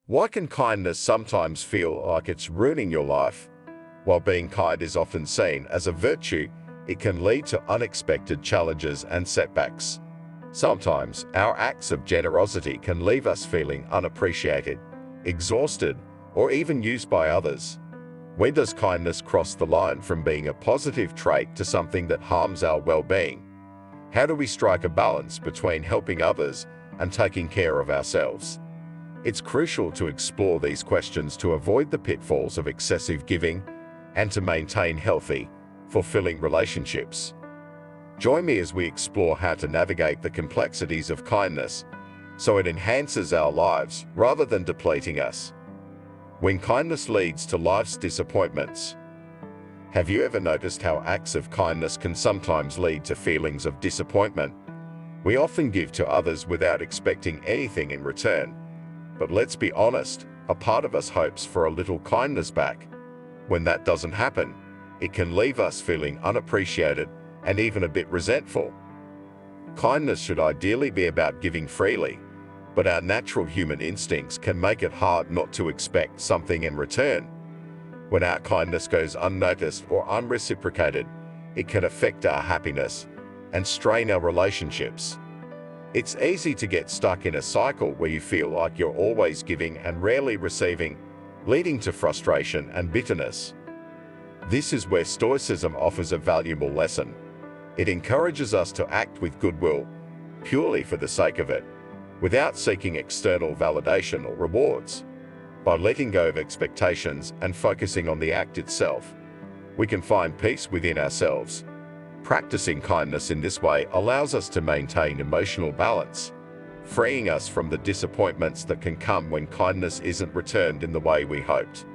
Why can kindness sometimes feel like it's ruining your life? While being kind is often seen as a virtue, it can lead to unexpected challenges and setbacks. Sometimes, our acts of generosity can leave us feeling unappreciated, exhausted, or even used by others. When does kindness cross the line from being a positive trait to something that harms our well-being? How do we strike a balance between helping others and taking care of ourselves? It's crucial to explore these questions to avoid the pitfalls of excessive giving and to maintain healthy, fulfilling relationships. Join me as we explore how to navigate the complexities of kindness so it enhances our lives rather than depleting us. When kindness leads to life's disappointments. Have you ever noticed how acts of kindness can sometimes lead to feelings of disappointment? We often give to others without expecting anything in return. But let's be honest, a part of us hopes for a little kindness back. When that doesn't happen, it can leave us feeling unappreciated and even a bit resentful. Kindness should ideally be about giving freely, but our natural human instincts can make it hard not to expect something in return. When our kindness goes unnoticed or unreciprocated, it can affect our happiness and strain our relationships. It's easy to get stuck in a cycle where you feel like you're always giving and rarely receiving, leading to frustration and bitterness. This is where Stoicism offers a valuable lesson. It encourages us to act with goodwill, purely for the sake of it, without seeking external validation or rewards. By letting go of expectations and focusing on the act itself, we can find peace within ourselves. Practicing kindness in this way allows us to maintain emotional balance, freeing us from the disappointments that can come when kindness isn't returned in the way we hoped.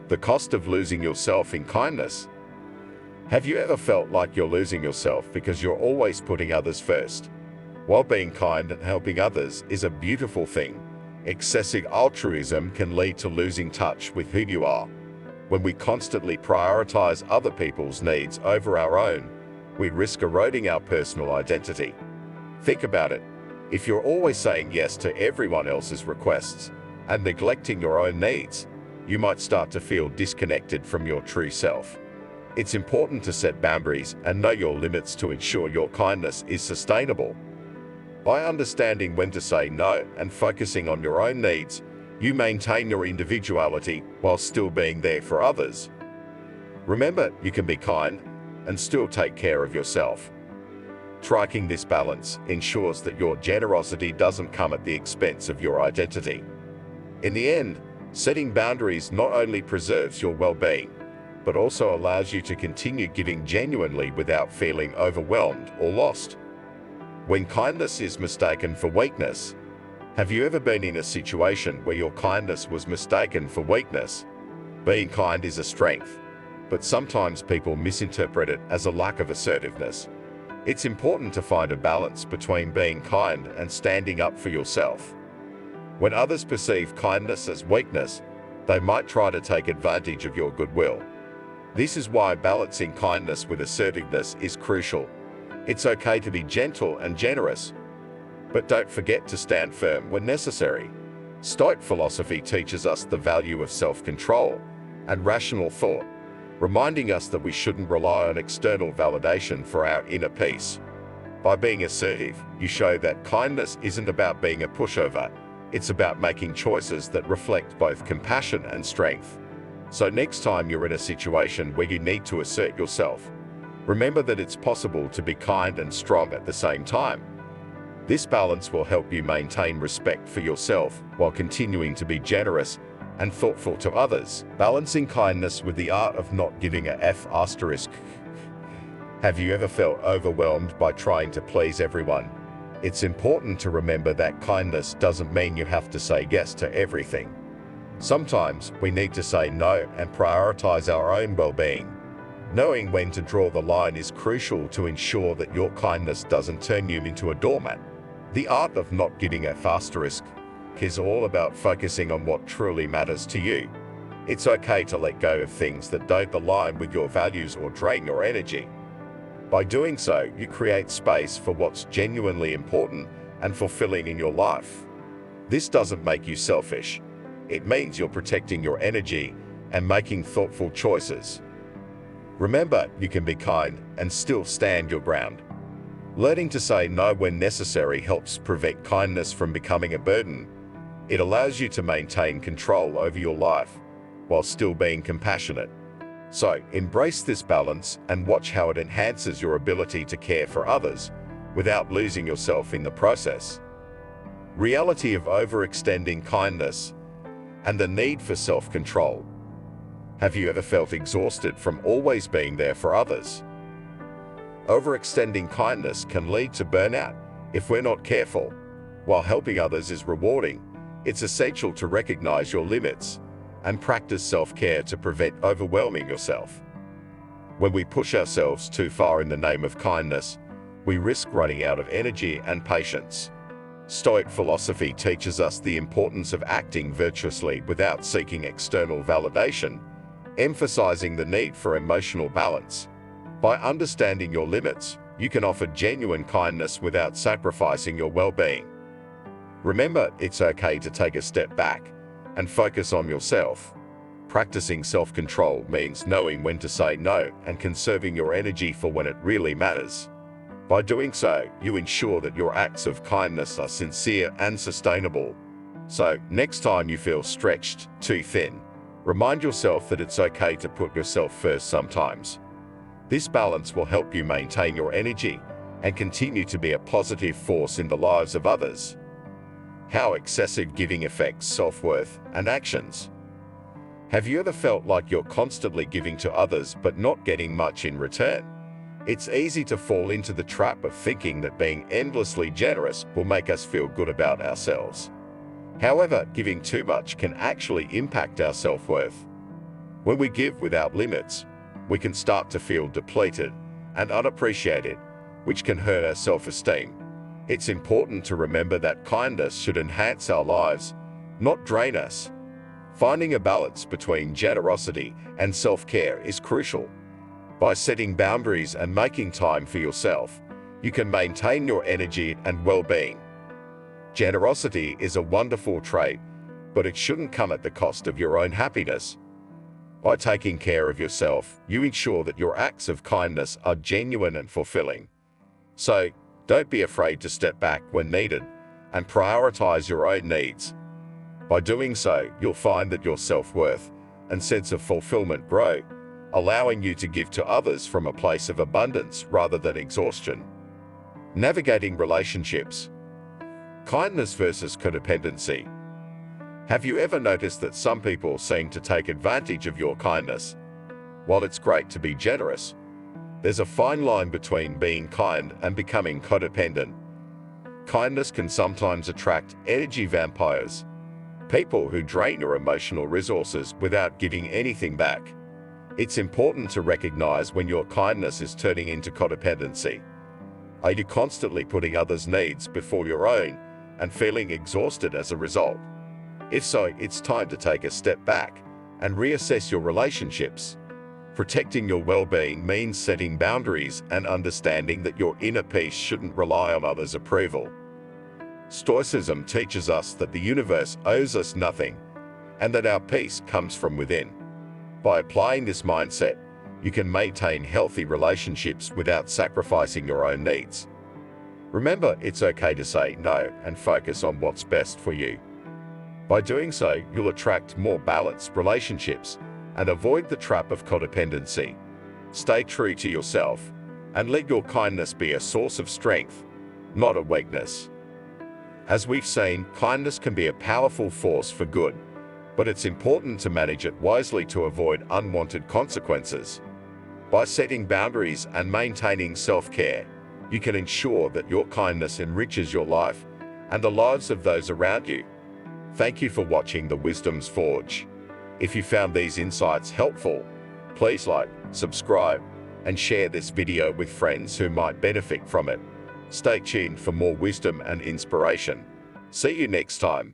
The cost of losing yourself in kindness. Have you ever felt like you're losing yourself because you're always putting others first? While being kind and helping others is a beautiful thing, excessive altruism can lead to losing touch with who you are. When we constantly prioritize other people's needs over our own, we risk eroding our personal identity. Think about it. If you're always saying yes to everyone else's requests and neglecting your own needs, you might start to feel disconnected from your true self. It's important to set boundaries and know your limits to ensure your kindness is sustainable. By understanding when to say no and focusing on your own needs, you maintain your individuality while still being there for others. Remember, you can be kind and still take care of yourself. Striking this balance ensures that your generosity doesn't come at the expense of your identity. In the end, setting boundaries not only preserves your well-being, but also allows you to continue giving genuinely without feeling overwhelmed or lost. When kindness is mistaken for weakness. Have you ever been in a situation where your kindness was mistaken for weakness? Being kind is a strength, but sometimes people misinterpret it as a lack of assertiveness. It's important to find a balance between being kind and standing up for yourself. When others perceive kindness as weakness, they might try to take advantage of your goodwill. This is why balancing kindness with assertiveness is crucial. It's okay to be gentle and generous, but don't forget to stand firm when necessary. Stoic philosophy teaches us the value of self-control and rational thought, reminding us that we shouldn't rely on external validation for our inner peace. By being assertive, you show that kindness isn't about being a pushover, it's about making choices that reflect both compassion and strength. So next time you're in a situation where you need to assert yourself, remember that it's possible to be kind and strong at the same time. This balance will help you maintain respect for yourself while continuing to be generous and thoughtful to others. Balancing kindness with the art of not giving a F***. Have you ever felt overwhelmed by trying to please everyone? It's important to remember that kindness doesn't mean you have to say yes to everything. Sometimes we need to say no and prioritize our own well-being. Knowing when to draw the line is crucial to ensure that your kindness doesn't turn you into a doormat. The art of not giving a F*** is all about focusing on what truly matters to you. It's okay to let go of things that don't align with your values or drain your energy. By doing so, you create space for what's genuinely important and fulfilling in your life. This doesn't make you selfish. it means you're protecting your energy and making thoughtful choices. Remember, you can be kind and still stand your ground. Learning to say no when necessary helps prevent kindness from becoming a burden. It allows you to maintain control over your life while still being compassionate. So, embrace this balance and watch how it enhances your ability to care for others without losing yourself in the process. Reality of overextending kindness and the need for self-control. Have you ever felt exhausted from always being there for others? Overextending kindness can lead to burnout if we're not careful. While helping others is rewarding, it's essential to recognize your limits and practice self-care to prevent overwhelming yourself. When we push ourselves too far in the name of kindness, we risk running out of energy and patience. Stoic philosophy teaches us the importance of acting virtuously without seeking external validation, emphasizing the need for emotional balance. By understanding your limits, you can offer genuine kindness without sacrificing your well-being. Remember, it's okay to take a step back and focus on yourself. Practicing self-control means knowing when to say no and conserving your energy for when it really matters. By doing so, you ensure that your acts of kindness are sincere and sustainable. So, next time you feel stretched too thin, remind yourself that it's okay to put yourself first sometimes. This balance will help you maintain your energy and continue to be a positive force in the lives of others. How excessive giving affects self-worth and actions. Have you ever felt like you're constantly giving to others but not getting much in return? It's easy to fall into the trap of thinking that being endlessly generous will make us feel good about ourselves. However, giving too much can actually impact our self-worth. When we give without limits, we can start to feel depleted and unappreciated, which can hurt our self-esteem. It's important to remember that kindness should enhance our lives, not drain us. Finding a balance between generosity and self-care is crucial. By setting boundaries and making time for yourself, you can maintain your energy and well-being. Generosity is a wonderful trait, but it shouldn't come at the cost of your own happiness. By taking care of yourself, you ensure that your acts of kindness are genuine and fulfilling. So, don't be afraid to step back when needed and prioritize your own needs. By doing so, you'll find that your self-worth and sense of fulfillment grow, allowing you to give to others from a place of abundance rather than exhaustion. Navigating relationships. Kindness versus codependency. Have you ever noticed that some people seem to take advantage of your kindness? While it's great to be generous, there's a fine line between being kind and becoming codependent. Kindness can sometimes attract energy vampires, people who drain your emotional resources without giving anything back. It's important to recognize when your kindness is turning into codependency. Are you constantly putting others' needs before your own and feeling exhausted as a result? If so, it's time to take a step back and reassess your relationships. Protecting your well-being means setting boundaries and understanding that your inner peace shouldn't rely on others' approval. Stoicism teaches us that the universe owes us nothing and that our peace comes from within. By applying this mindset, you can maintain healthy relationships without sacrificing your own needs. Remember, it's okay to say no and focus on what's best for you. By doing so, you'll attract more balanced relationships and avoid the trap of codependency. Stay true to yourself and let your kindness be a source of strength, not a weakness. As we've seen, kindness can be a powerful force for good, but it's important to manage it wisely to avoid unwanted consequences. By setting boundaries and maintaining self-care, you can ensure that your kindness enriches your life and the lives of those around you. Thank you for watching The Wisdom's Forge. If you found these insights helpful, please like, subscribe, and share this video with friends who might benefit from it. Stay tuned for more wisdom and inspiration. See you next time.